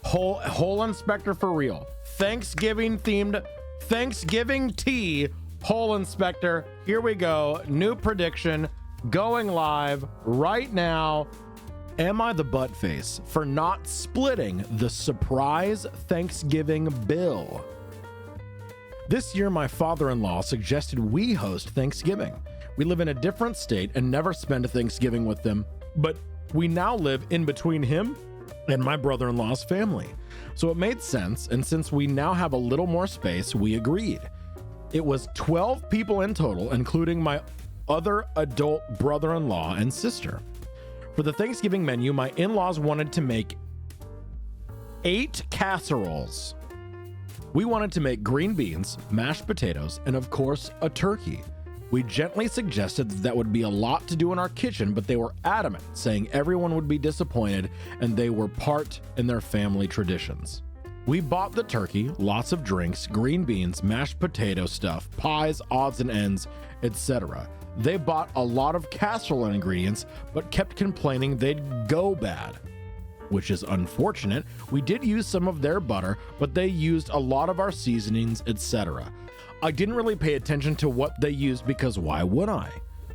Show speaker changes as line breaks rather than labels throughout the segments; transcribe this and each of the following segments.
Hole inspector for real. Thanksgiving themed Thanksgiving tea hole inspector. Here we go. New prediction going live right now. Am I the butt face for not splitting the surprise Thanksgiving bill? This year, my father-in-law suggested we host Thanksgiving. We live in a different state and never spend Thanksgiving with them, but we now live in between him and my brother-in-law's family. So it made sense, and since we now have a little more space, we agreed. It was 12 people in total, including my other adult brother-in-law and sister. For the Thanksgiving menu, my in-laws wanted to make 8 casseroles. We wanted to make green beans, mashed potatoes, and of course, a turkey. We gently suggested that would be a lot to do in our kitchen, but they were adamant, saying everyone would be disappointed and they were part in their family traditions. We bought the turkey, lots of drinks, green beans, mashed potato stuff, pies, odds and ends, etc. They bought a lot of casserole ingredients, but kept complaining they'd go bad, which is unfortunate. We did use some of their butter, but they used a lot of our seasonings, etc. I didn't really pay attention to what they used because why would I?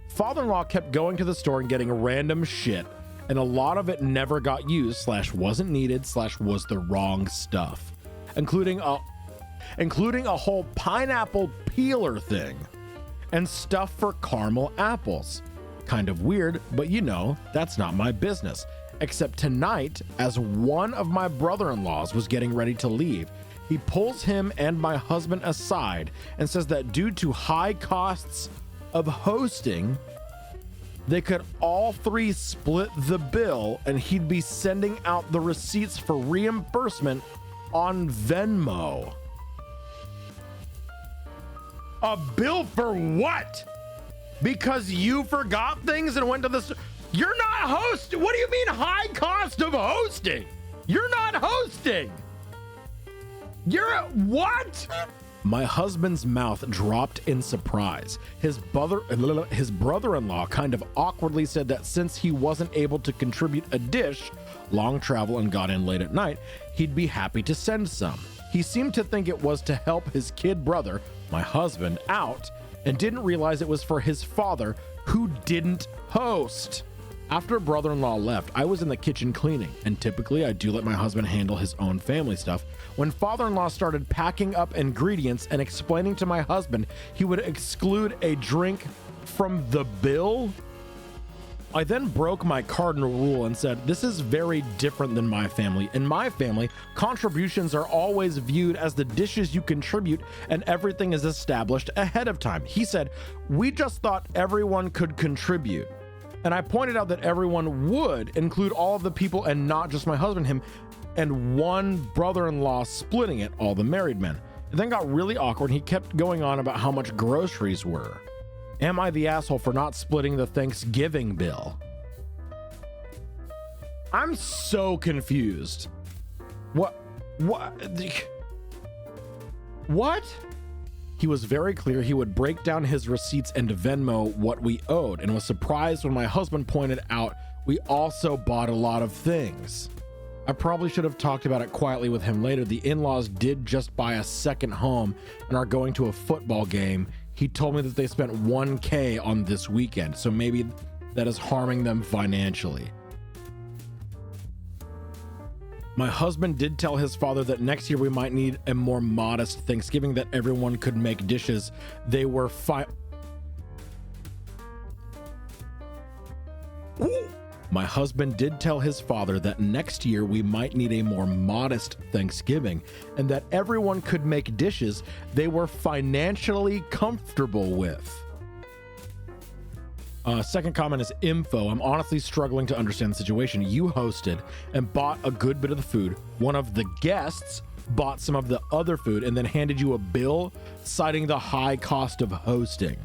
Father-in-law kept going to the store and getting random shit, and a lot of it never got used / wasn't needed / was the wrong stuff, including a whole pineapple peeler thing and stuff for caramel apples. Kind of weird, but you know, that's not my business. Except tonight, as one of my brother-in-laws was getting ready to leave, he pulls him and my husband aside and says that due to high costs of hosting, they could all 3 split the bill and he'd be sending out the receipts for reimbursement on Venmo. A bill for what? Because you forgot things and went to the store? You're not hosting. What do you mean high cost of hosting? You're not hosting. You're what? My husband's mouth dropped in surprise. His brother-in-law kind of awkwardly said that since he wasn't able to contribute a dish, long travel and got in late at night, he'd be happy to send some. He seemed to think it was to help his kid brother, my husband, out, and didn't realize it was for his father, who didn't host. After brother-in-law left, I was in the kitchen cleaning, and typically I do let my husband handle his own family stuff. When father-in-law started packing up ingredients and explaining to my husband he would exclude a drink from the bill, I then broke my cardinal rule and said, this is very different than my family. In my family, contributions are always viewed as the dishes you contribute and everything is established ahead of time. He said, we just thought everyone could contribute. And I pointed out that everyone would include all of the people and not just my husband, him, and one brother-in-law splitting it, all the married men. It then got really awkward and he kept going on about how much groceries were. Am I the asshole for not splitting the Thanksgiving bill? I'm so confused. What? He was very clear he would break down his receipts and Venmo what we owed, and was surprised when my husband pointed out we also bought a lot of things. I probably should have talked about it quietly with him later. The in-laws did just buy a second home and are going to a football game. He told me that they spent $1,000 on this weekend, so maybe that is harming them financially. My husband did tell his father that next year we might need a more modest Thanksgiving, that everyone could make dishes. They were My husband did tell his father that next year we might need a more modest Thanksgiving and that everyone could make dishes they were financially comfortable with. Second comment is info. I'm honestly struggling to understand the situation. You hosted and bought a good bit of the food. One of the guests bought some of the other food and then handed you a bill citing the high cost of hosting.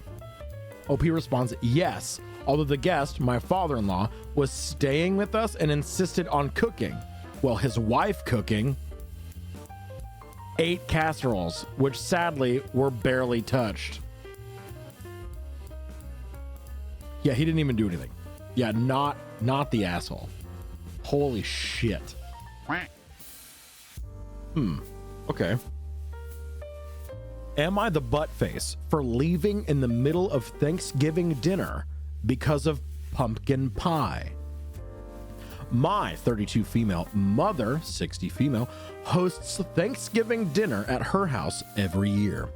OP responds, yes, although the guest, my father-in-law, was staying with us and insisted on cooking. Well, his wife cooking 8 casseroles, which sadly were barely touched. Yeah, he didn't even do anything. Yeah, not the asshole. Holy shit. Okay. Am I the butt face for leaving in the middle of Thanksgiving dinner because of pumpkin pie? My 32 female mother, 60 female, hosts Thanksgiving dinner at her house every year.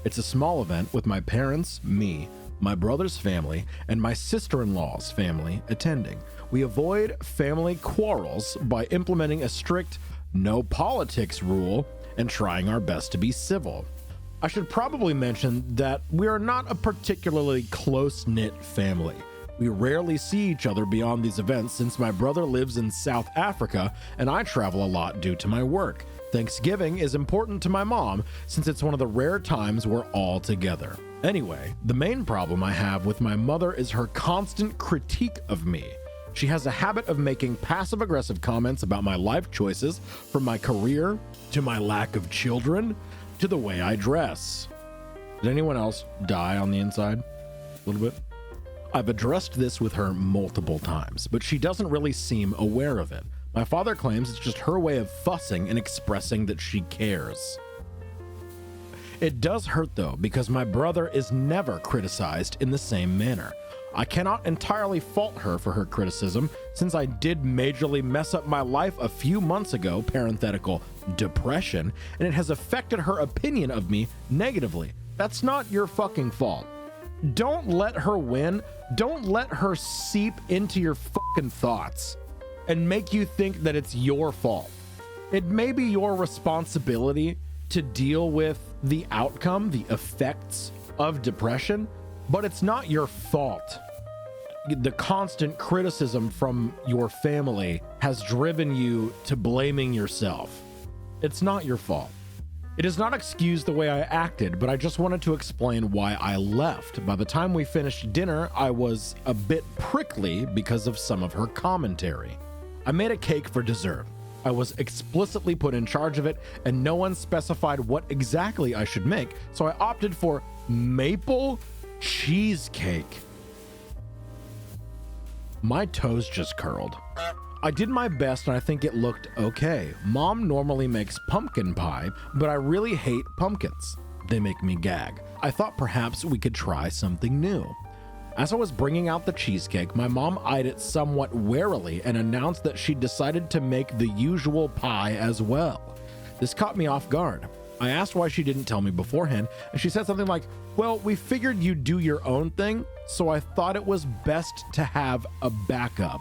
It's a small event with my parents, me, my brother's family, and my sister-in-law's family attending. We avoid family quarrels by implementing a strict no politics rule and trying our best to be civil. I should probably mention that we are not a particularly close-knit family. We rarely see each other beyond these events since my brother lives in South Africa and I travel a lot due to my work. Thanksgiving is important to my mom since it's one of the rare times we're all together. Anyway, the main problem I have with my mother is her constant critique of me. She has a habit of making passive-aggressive comments about my life choices, from my career to my lack of children to the way I dress. Did anyone else die on the inside? A little bit? I've addressed this with her multiple times, but she doesn't really seem aware of it. My father claims it's just her way of fussing and expressing that she cares. It does hurt though, because my brother is never criticized in the same manner. I cannot entirely fault her for her criticism, since I did majorly mess up my life a few months ago, parenthetical, depression, and it has affected her opinion of me negatively. That's not your fucking fault. Don't let her win. Don't let her seep into your fucking thoughts and make you think that it's your fault. It may be your responsibility to deal with the outcome, the effects of depression, but it's not your fault. The constant criticism from your family has driven you to blaming yourself. It's not your fault. It does not excuse the way I acted, but I just wanted to explain why I left. By the time we finished dinner, I was a bit prickly because of some of her commentary. I made a cake for dessert. I was explicitly put in charge of it, and no one specified what exactly I should make, so I opted for maple cheesecake. My toes just curled. I did my best and I think it looked okay. Mom normally makes pumpkin pie, but I really hate pumpkins. They make me gag. I thought perhaps we could try something new. As I was bringing out the cheesecake, my mom eyed it somewhat warily and announced that she decided to make the usual pie as well. This caught me off guard. I asked why she didn't tell me beforehand, and she said something like, "Well, we figured you'd do your own thing, so I thought it was best to have a backup."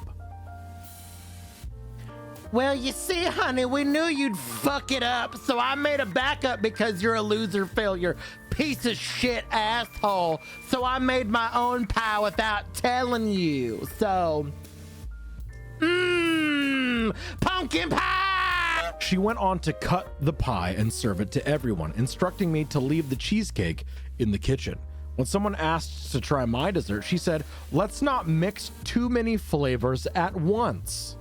Well, you see, honey, we knew you'd fuck it up, so I made a backup because you're a loser failure, piece of shit asshole. So I made my own pie without telling you. So, pumpkin pie! She went on to cut the pie and serve it to everyone, instructing me to leave the cheesecake in the kitchen. When someone asked to try my dessert, she said, "Let's not mix too many flavors at once,"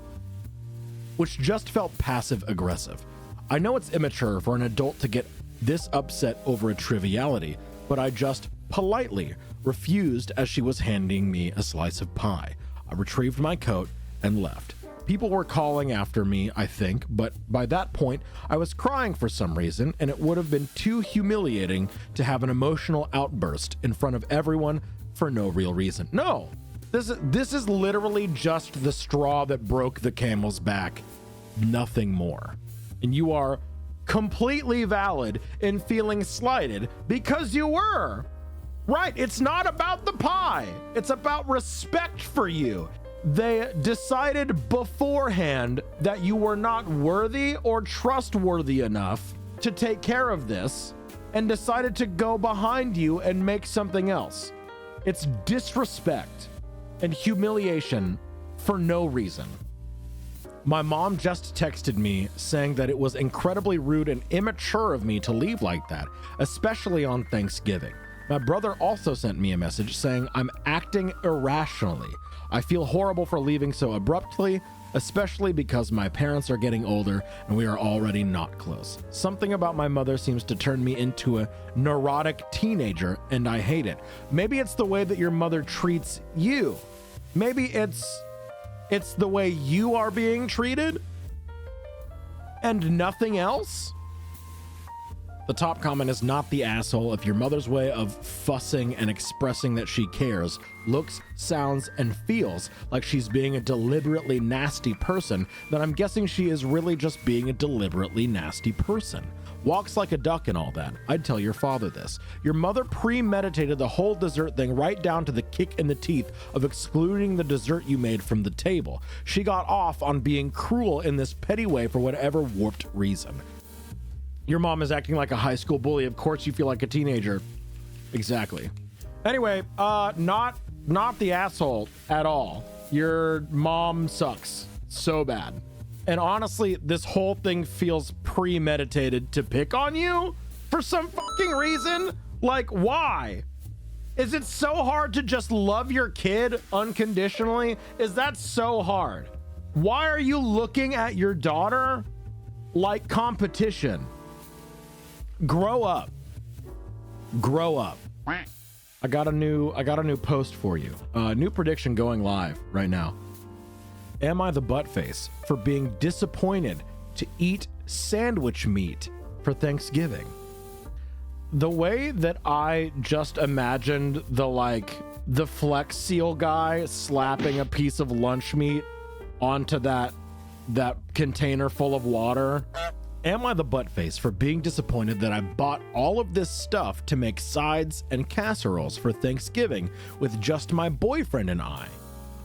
which just felt passive-aggressive. I know it's immature for an adult to get this upset over a triviality, but I just politely refused as she was handing me a slice of pie. I retrieved my coat and left. People were calling after me, I think, but by that point, I was crying for some reason, and it would have been too humiliating to have an emotional outburst in front of everyone for no real reason. No! This is literally just the straw that broke the camel's back, nothing more. And you are completely valid in feeling slighted because you were. Right, it's not about the pie. It's about respect for you. They decided beforehand that you were not worthy or trustworthy enough to take care of this and decided to go behind you and make something else. It's disrespect and humiliation for no reason. My mom just texted me saying that it was incredibly rude and immature of me to leave like that, especially on Thanksgiving. My brother also sent me a message saying I'm acting irrationally. I feel horrible for leaving so abruptly, especially because my parents are getting older and we are already not close. Something about my mother seems to turn me into a neurotic teenager, and I hate it. Maybe it's the way that your mother treats you. Maybe it's the way you are being treated. and nothing else? The top comment is not the asshole. If your mother's way of fussing and expressing that she cares looks, sounds, and feels like she's being a deliberately nasty person, then I'm guessing she is really just being a deliberately nasty person. Walks like a duck and all that. I'd tell your father this. Your mother premeditated the whole dessert thing right down to the kick in the teeth of excluding the dessert you made from the table. She got off on being cruel in this petty way for whatever warped reason. Your mom is acting like a high school bully. Of course you feel like a teenager. Exactly. Anyway, not the asshole at all. Your mom sucks so bad. And honestly, this whole thing feels premeditated to pick on you for some fucking reason. Like, why? Is it so hard to just love your kid unconditionally? Is that so hard? Why are you looking at your daughter like competition? Grow up. Grow up. I got a new post for you. New prediction going live right now. Am I the butt face for being disappointed to eat sandwich meat for Thanksgiving? The way that I just imagined the Flex Seal guy slapping a piece of lunch meat onto that container full of water. Am I the butt face for being disappointed that I bought all of this stuff to make sides and casseroles for Thanksgiving with just my boyfriend and I?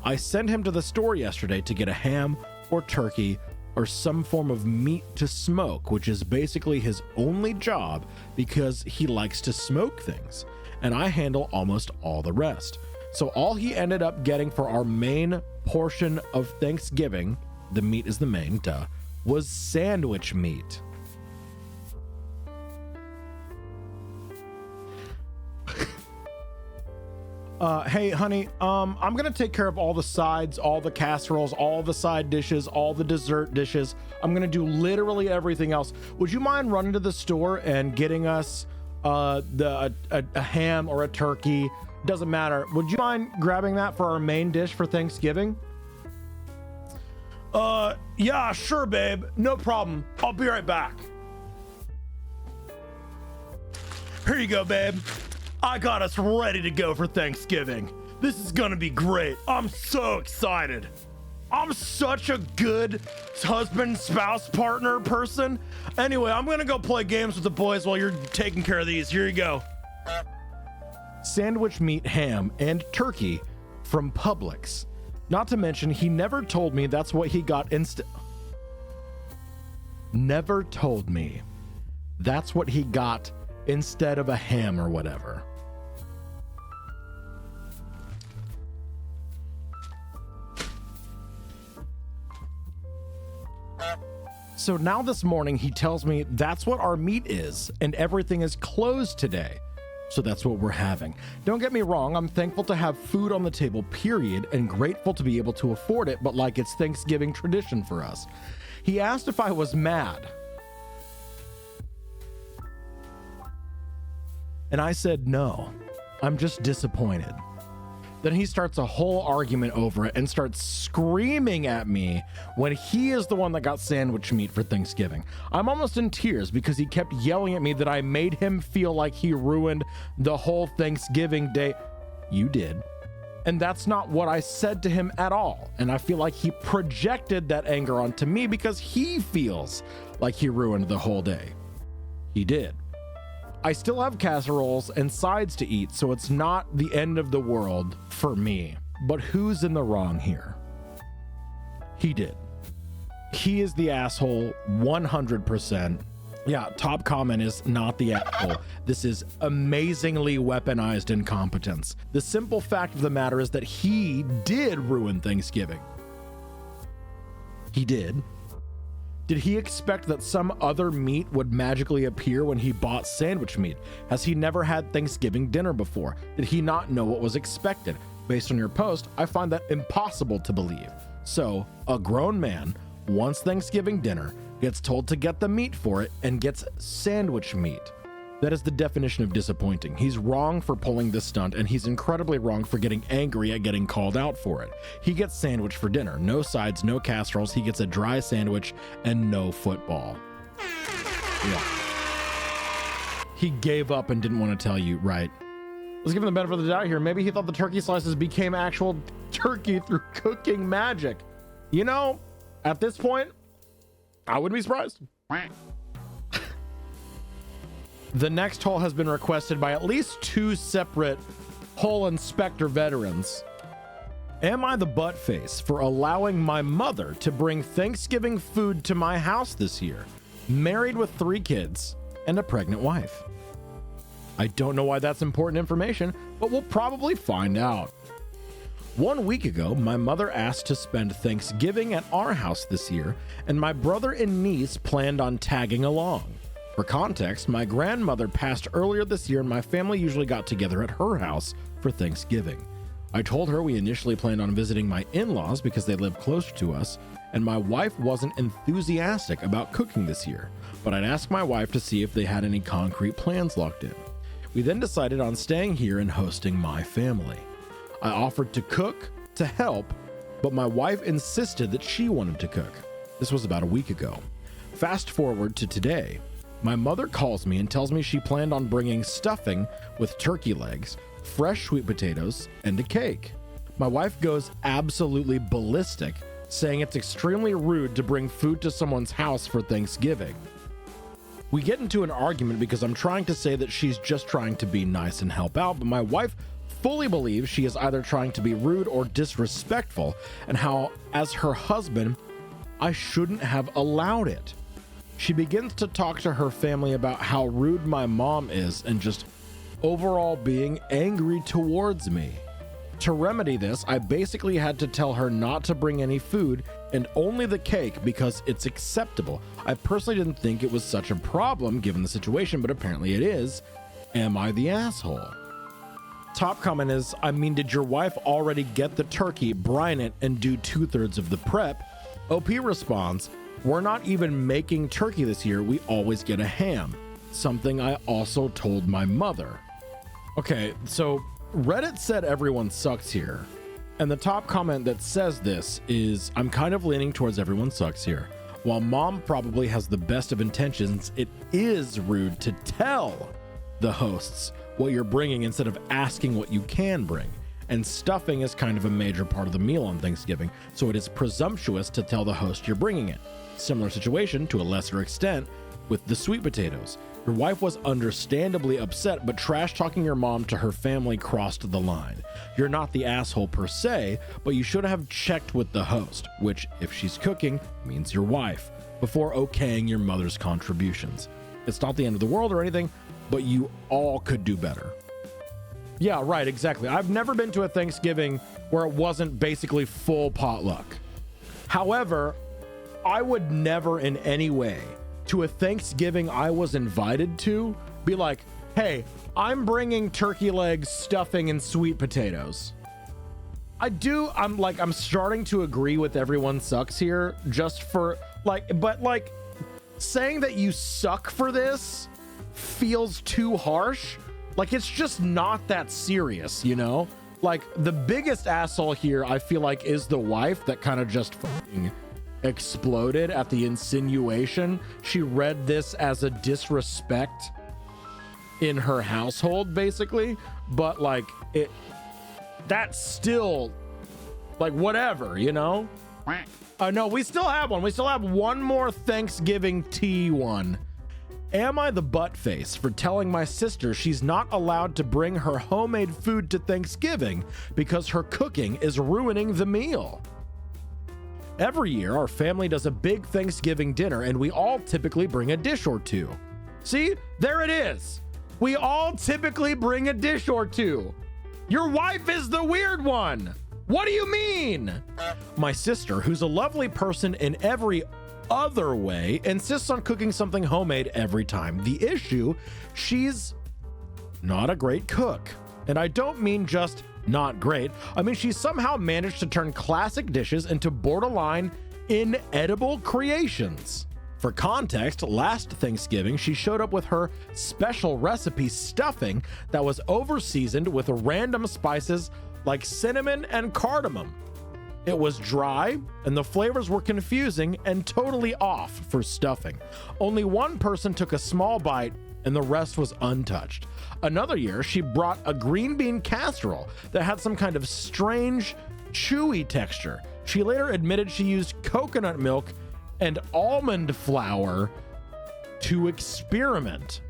I sent him to the store yesterday to get a ham or turkey or some form of meat to smoke, which is basically his only job because he likes to smoke things, and I handle almost all the rest. So all he ended up getting for our main portion of Thanksgiving, the meat is the main, duh, was sandwich meat. Hey honey, I'm gonna take care of all the sides, all the casseroles, all the side dishes, all the dessert dishes. I'm gonna do literally everything else. Would you mind running to the store and getting us a ham or a turkey? Doesn't matter. Would you mind grabbing that for our main dish for Thanksgiving? Yeah, sure, babe. No problem. I'll be right back. Here you go, babe. I got us ready to go for Thanksgiving. This is gonna be great. I'm so excited. I'm such a good husband, spouse, partner person. Anyway, I'm gonna go play games with the boys while you're taking care of these. Here you go. Sandwich meat, ham, and turkey from Publix. Not to mention, he never told me that's what he got Never told me that's what he got instead of a ham or whatever. So now this morning he tells me that's what our meat is and everything is closed today. So that's what we're having. Don't get me wrong, I'm thankful to have food on the table, period, and grateful to be able to afford it, but like it's Thanksgiving tradition for us. He asked if I was mad. And I said no, I'm just disappointed. Then he starts a whole argument over it and starts screaming at me when he is the one that got sandwich meat for Thanksgiving. I'm almost in tears because he kept yelling at me that I made him feel like he ruined the whole Thanksgiving day. You did. And that's not what I said to him at all. And I feel like he projected that anger onto me because he feels like he ruined the whole day. He did. I still have casseroles and sides to eat, so it's not the end of the world for me. But who's in the wrong here? He did. He is the asshole 100%. Yeah, top comment is not the asshole. This is amazingly weaponized incompetence. The simple fact of the matter is that he did ruin Thanksgiving. He did. Did he expect that some other meat would magically appear when he bought sandwich meat? Has he never had Thanksgiving dinner before? Did he not know what was expected? Based on your post, I find that impossible to believe. So, a grown man wants Thanksgiving dinner, gets told to get the meat for it, and gets sandwich meat. That is the definition of disappointing. He's wrong for pulling this stunt, and he's incredibly wrong for getting angry at getting called out for it. He gets sandwich for dinner. No sides, no casseroles. He gets a dry sandwich and no football. Yeah. He gave up and didn't want to tell you, right? Let's give him the benefit of the doubt here. Maybe he thought the turkey slices became actual turkey through cooking magic. You know, at this point, I wouldn't be surprised. The next hole has been requested by at least 2 separate hole inspector veterans. Am I the butt face for allowing my mother to bring Thanksgiving food to my house this year? Married with 3 kids and a pregnant wife. I don't know why that's important information, but we'll probably find out. 1 week ago, my mother asked to spend Thanksgiving at our house this year, and my brother and niece planned on tagging along. For context, my grandmother passed earlier this year, and my family usually got together at her house for Thanksgiving. I told her we initially planned on visiting my in-laws because they live closer to us, and my wife wasn't enthusiastic about cooking this year, but I'd asked my wife to see if they had any concrete plans locked in. We then decided on staying here and hosting my family. I offered to cook to help, but my wife insisted that she wanted to cook. This was about a week ago. Fast forward to today. My mother calls me and tells me she planned on bringing stuffing with turkey legs, fresh sweet potatoes, and a cake. My wife goes absolutely ballistic, saying it's extremely rude to bring food to someone's house for Thanksgiving. We get into an argument because I'm trying to say that she's just trying to be nice and help out, but my wife fully believes she is either trying to be rude or disrespectful, and how, as her husband, I shouldn't have allowed it. She begins to talk to her family about how rude my mom is and just overall being angry towards me. To remedy this, I basically had to tell her not to bring any food and only the cake because it's acceptable. I personally didn't think it was such a problem given the situation, but apparently it is. Am I the asshole? Top comment is, I mean, did your wife already get the turkey, brine it, and do 2/3 of the prep? OP responds, we're not even making turkey this year. We always get a ham. Something I also told my mother. Okay, so Reddit said everyone sucks here. And the top comment that says this is, I'm kind of leaning towards everyone sucks here. While mom probably has the best of intentions, it is rude to tell the hosts what you're bringing instead of asking what you can bring. And stuffing is kind of a major part of the meal on Thanksgiving, so it is presumptuous to tell the host you're bringing it. Similar situation, to a lesser extent, with the sweet potatoes. Your wife was understandably upset, but trash talking your mom to her family crossed the line. You're not the asshole per se, but you should have checked with the host, which, if she's cooking, means your wife, before okaying your mother's contributions. It's not the end of the world or anything, but you all could do better. Yeah, right, exactly. I've never been to a Thanksgiving where it wasn't basically full potluck. However, I would never in any way, to a Thanksgiving I was invited to, be like, hey, I'm bringing turkey legs, stuffing, and sweet potatoes. I'm starting to agree with everyone sucks here, just for, but saying that you suck for this feels too harsh. Like, it's just not that serious, you know? Like, the biggest asshole here, I feel like, is the wife that kind of just fucking exploded at the insinuation. She read this as a disrespect in her household, basically. But, like, that's still, like, whatever, you know? No, we still have one. We still have one more Thanksgiving tea one. Am I the butt face for telling my sister she's not allowed to bring her homemade food to Thanksgiving because her cooking is ruining the meal? Every year, our family does a big Thanksgiving dinner, and we all typically bring a dish or two. See, there it is. We all typically bring a dish or two. Your wife is the weird one. What do you mean? My sister, who's a lovely person in every other way, insists on cooking something homemade every time. The issue, she's not a great cook. And I don't mean just not great. I mean, she somehow managed to turn classic dishes into borderline inedible creations. For context, last Thanksgiving, she showed up with her special recipe stuffing that was over-seasoned with random spices like cinnamon and cardamom. It was dry, and the flavors were confusing and totally off for stuffing. Only one person took a small bite, and the rest was untouched. Another year, she brought a green bean casserole that had some kind of strange, chewy texture. She later admitted she used coconut milk and almond flour to experiment.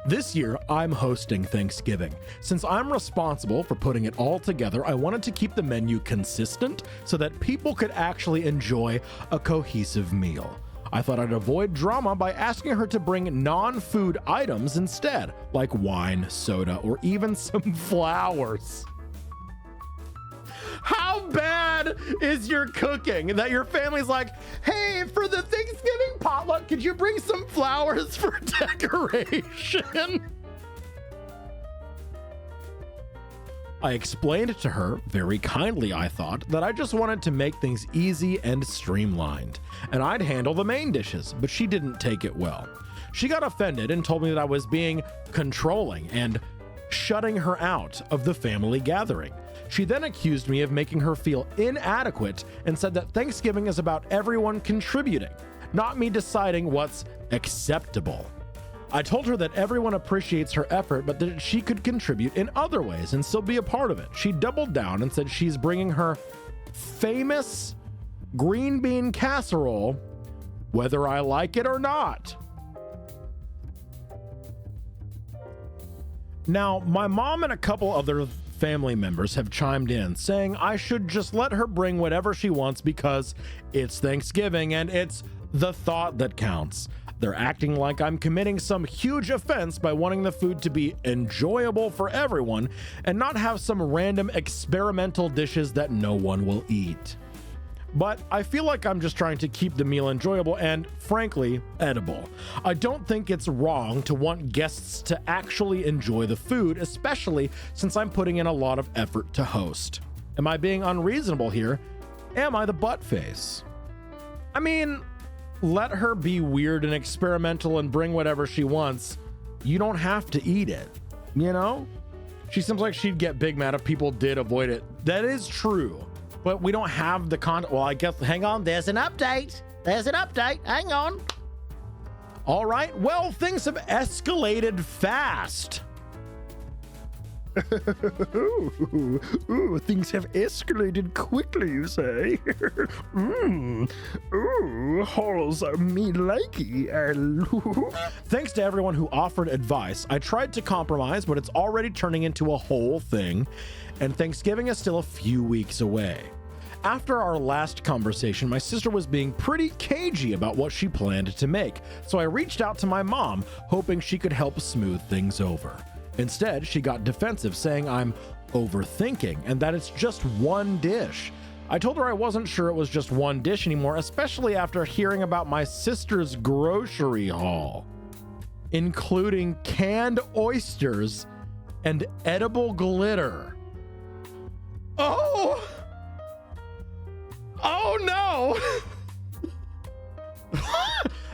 This year, I'm hosting Thanksgiving. Since I'm responsible for putting it all together, I wanted to keep the menu consistent so that people could actually enjoy a cohesive meal. I thought I'd avoid drama by asking her to bring non-food items instead, like wine, soda, or even some flowers. How bad is your cooking that your family's like, hey, for the Thanksgiving potluck, could you bring some flowers for decoration? I explained to her, very kindly I thought, that I just wanted to make things easy and streamlined, and I'd handle the main dishes, but she didn't take it well. She got offended and told me that I was being controlling and shutting her out of the family gathering. She then accused me of making her feel inadequate and said that Thanksgiving is about everyone contributing, not me deciding what's acceptable. I told her that everyone appreciates her effort, but that she could contribute in other ways and still be a part of it. She doubled down and said she's bringing her famous green bean casserole, whether I like it or not. Now, my mom and a couple other family members have chimed in saying I should just let her bring whatever she wants because it's Thanksgiving and it's the thought that counts. They're acting like I'm committing some huge offense by wanting the food to be enjoyable for everyone and not have some random experimental dishes that no one will eat. But I feel like I'm just trying to keep the meal enjoyable and, frankly, edible. I don't think it's wrong to want guests to actually enjoy the food, especially since I'm putting in a lot of effort to host. Am I being unreasonable here? Am I the butt face? I mean, let her be weird and experimental and bring whatever she wants. You don't have to eat it, you know? She seems like she'd get big mad if people did avoid it. That is true. But we don't have the well, I guess, hang on, there's an update. Hang on. All right, well, things have escalated fast. Ooh, things have escalated quickly, you say? Holes are me likey. Thanks to everyone who offered advice. I tried to compromise, but it's already turning into a whole thing, and Thanksgiving is still a few weeks away. After our last conversation, my sister was being pretty cagey about what she planned to make, so I reached out to my mom, hoping she could help smooth things over. Instead, she got defensive, saying I'm overthinking and that it's just one dish. I told her I wasn't sure it was just one dish anymore, especially after hearing about my sister's grocery haul, including canned oysters and edible glitter. Oh no!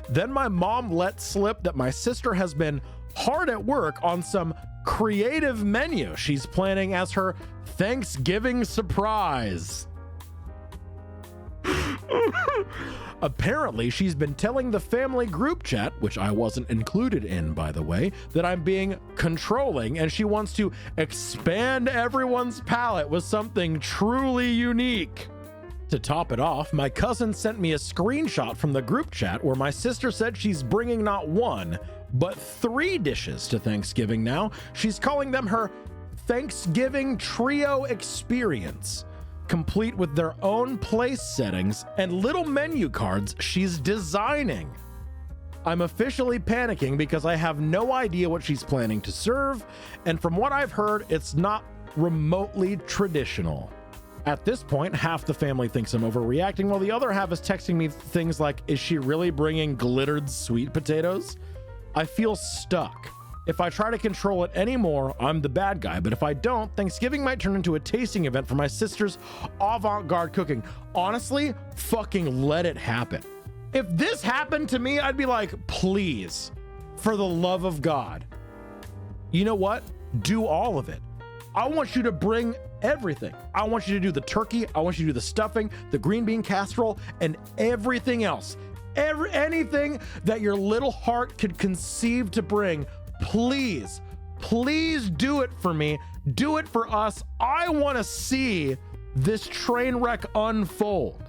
Then my mom let slip that my sister has been hard at work on some creative menu she's planning as her Thanksgiving surprise. Apparently, she's been telling the family group chat, which I wasn't included in, by the way, that I'm being controlling and she wants to expand everyone's palate with something truly unique. To top it off, my cousin sent me a screenshot from the group chat where my sister said she's bringing not one, but 3 dishes to Thanksgiving now. She's calling them her Thanksgiving Trio Experience, complete with their own place settings and little menu cards she's designing. I'm officially panicking because I have no idea what she's planning to serve, and from what I've heard, it's not remotely traditional. At this point, half the family thinks I'm overreacting, while the other half is texting me things like, is she really bringing glittered sweet potatoes? I feel stuck. If I try to control it anymore, I'm the bad guy. But if I don't, Thanksgiving might turn into a tasting event for my sister's avant-garde cooking. Honestly, fucking let it happen. If this happened to me, I'd be like, please, for the love of God, you know what? Do all of it. I want you to bring everything. I want you to do the turkey. I want you to do the stuffing, the green bean casserole, and everything else. Anything that your little heart could conceive to bring. Please, please do it for me. Do it for us. I want to see this train wreck unfold.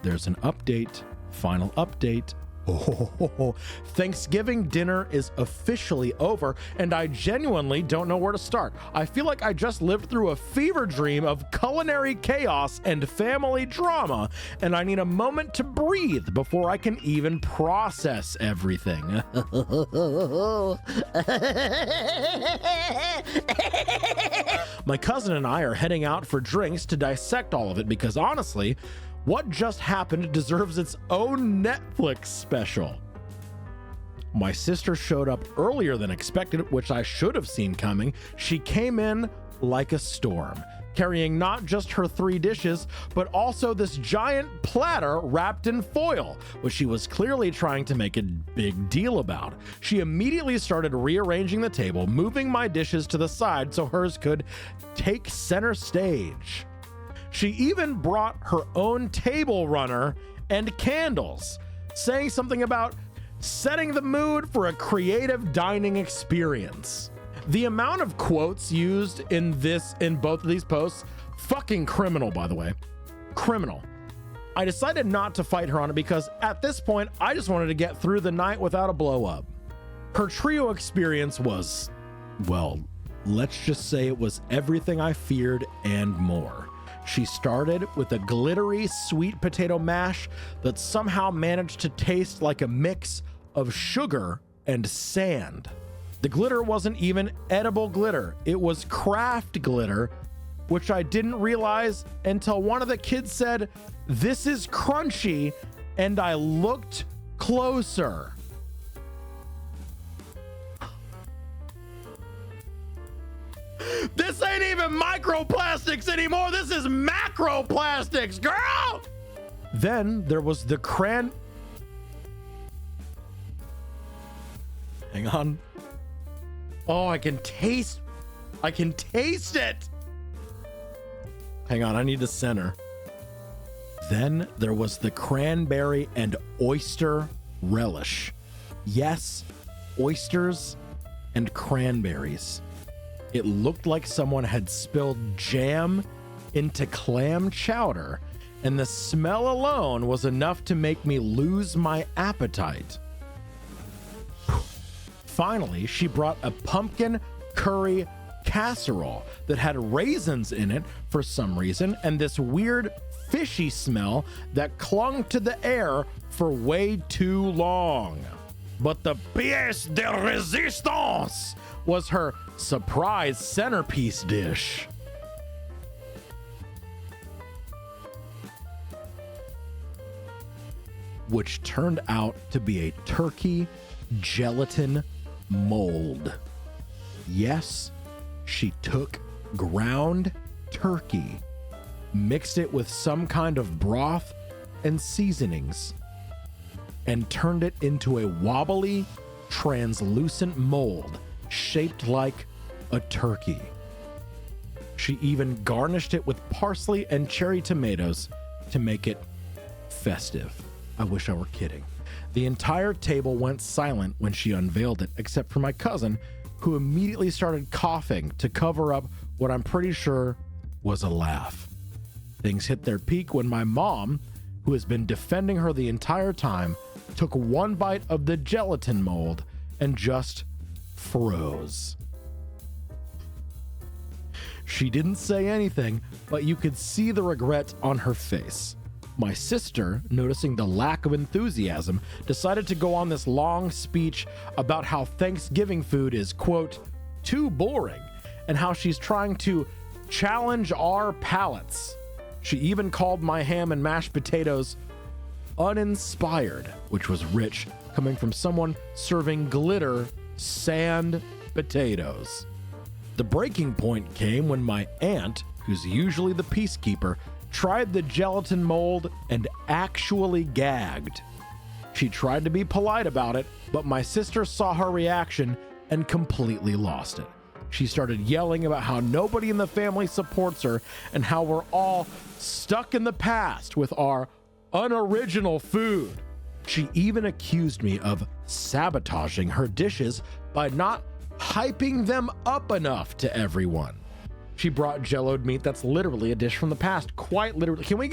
There's an update, final update. Oh, Thanksgiving dinner is officially over, and I genuinely don't know where to start. I feel like I just lived through a fever dream of culinary chaos and family drama, and I need a moment to breathe before I can even process everything. My cousin and I are heading out for drinks to dissect all of it because honestly, what just happened deserves its own Netflix special. My sister showed up earlier than expected, which I should have seen coming. She came in like a storm, carrying not just her 3 dishes, but also this giant platter wrapped in foil, which she was clearly trying to make a big deal about. She immediately started rearranging the table, moving my dishes to the side so hers could take center stage. She even brought her own table runner and candles, saying something about setting the mood for a creative dining experience. The amount of quotes used in both of these posts, fucking criminal, by the way. Criminal. I decided not to fight her on it because at this point, I just wanted to get through the night without a blow up. Her trio experience was, well, let's just say it was everything I feared and more. She started with a glittery sweet potato mash that somehow managed to taste like a mix of sugar and sand. The glitter wasn't even edible glitter. It was craft glitter, which I didn't realize until one of the kids said, "This is crunchy," and I looked closer. This ain't even microplastics anymore. This is macroplastics, girl. Then there was the Hang on. Oh, I can taste it. Hang on, I need the center. Then there was the cranberry and oyster relish. Yes, oysters and cranberries. It looked like someone had spilled jam into clam chowder, and the smell alone was enough to make me lose my appetite. Finally, she brought a pumpkin curry casserole that had raisins in it for some reason, and this weird fishy smell that clung to the air for way too long. But the pièce de résistance was her surprise centerpiece dish. Which turned out to be a turkey gelatin mold. Yes, she took ground turkey, mixed it with some kind of broth and seasonings, and turned it into a wobbly, translucent mold shaped like a turkey. She even garnished it with parsley and cherry tomatoes to make it festive. I wish I were kidding. The entire table went silent when she unveiled it, except for my cousin, who immediately started coughing to cover up what I'm pretty sure was a laugh. Things hit their peak when my mom, who has been defending her the entire time, took one bite of the gelatin mold and just froze. She didn't say anything, but you could see the regret on her face. My sister, noticing the lack of enthusiasm, decided to go on this long speech about how Thanksgiving food is, quote, too boring, and how she's trying to challenge our palates. She even called my ham and mashed potatoes uninspired, which was rich, coming from someone serving glitter, sand, potatoes. The breaking point came when my aunt, who's usually the peacekeeper, tried the gelatin mold and actually gagged. She tried to be polite about it, but my sister saw her reaction and completely lost it. She started yelling about how nobody in the family supports her and how we're all stuck in the past with our unoriginal food. She even accused me of sabotaging her dishes by not hyping them up enough to everyone. She brought jelloed meat that's literally a dish from the past, quite literally. Can we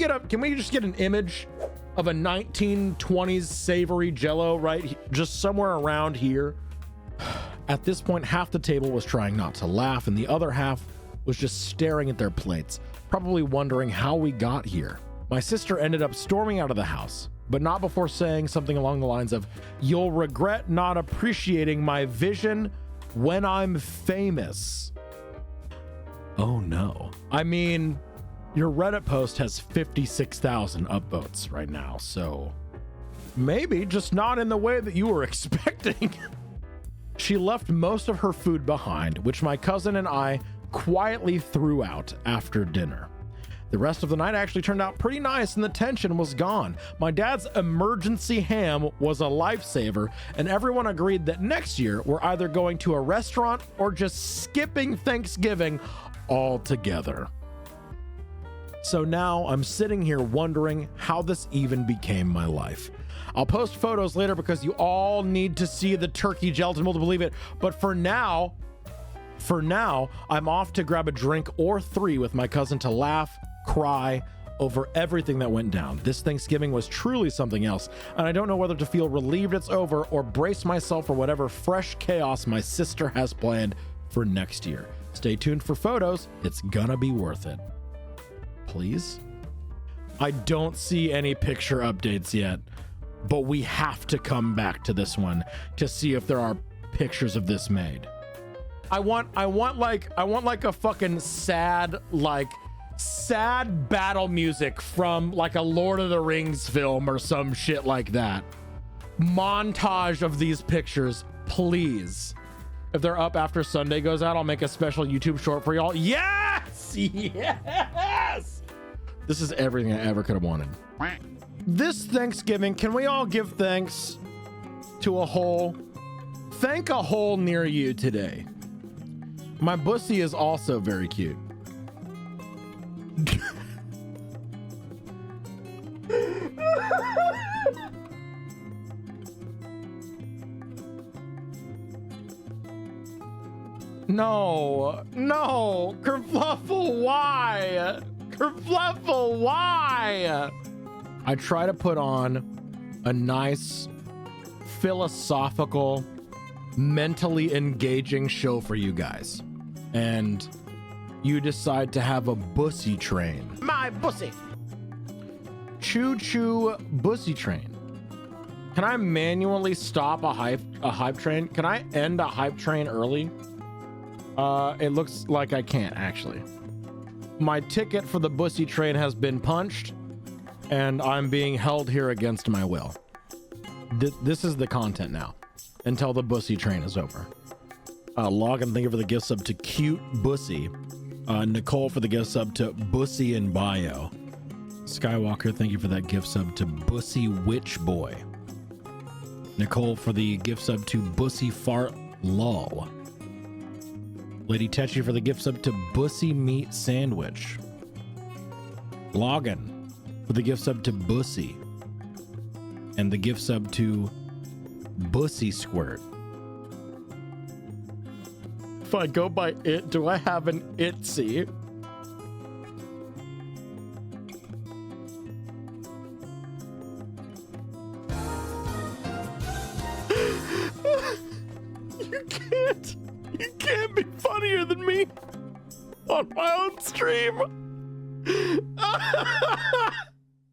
just get an image of a 1920s savory jello just somewhere around here? At this point, half the table was trying not to laugh and the other half was just staring at their plates, probably wondering how we got here. My sister ended up storming out of the house, but not before saying something along the lines of, "You'll regret not appreciating my vision when I'm famous." Oh no. I mean, your Reddit post has 56,000 upvotes right now, so maybe, just not in the way that you were expecting. She left most of her food behind, which my cousin and I quietly threw out after dinner. The rest of the night actually turned out pretty nice and the tension was gone. My dad's emergency ham was a lifesaver, and everyone agreed that next year we're either going to a restaurant or just skipping Thanksgiving altogether. So now I'm sitting here wondering how this even became my life. I'll post photos later because you all need to see the turkey gelatin mold to believe it. But for now, I'm off to grab a drink or three with my cousin to laugh, cry over everything that went down. This Thanksgiving was truly something else, and I don't know whether to feel relieved it's over or brace myself for whatever fresh chaos my sister has planned for next year. Stay tuned for photos. It's gonna be worth it. Please? I don't see any picture updates yet, but we have to come back to this one to see if there are pictures of this made. I want like a fucking sad battle music from like a Lord of the Rings film or some shit like that. Montage of these pictures, please. If they're up after Sunday goes out, I'll make a special YouTube short for y'all. Yes! Yes! This is everything I ever could have wanted. This Thanksgiving, can we all give thanks to a hole? Thank a hole near you today. My bussy is also very cute. No, Kerfluffle, why? Kerfluffle, why? I try to put on a nice, philosophical, mentally engaging show for you guys. And you decide to have a bussy train. My bussy! Choo-choo bussy train. Can I manually stop a hype train? Can I end a hype train early? It looks like I can't, actually. My ticket for the bussy train has been punched, and I'm being held here against my will. This is the content now, until the bussy train is over. Logan, thank you for the gift sub to Cute Bussy. Nicole for the gift sub to Bussy in Bio. Skywalker, thank you for that gift sub to Bussy Witch Boy. Nicole for the gift sub to Bussy Fart Lull. Lady Tetchy for the gift sub to Bussy Meat Sandwich. Logan for the gift sub to Bussy. And the gift sub to Bussy Squirt. If I go by it, do I have an Itsy? You can't be funnier than me on my own stream.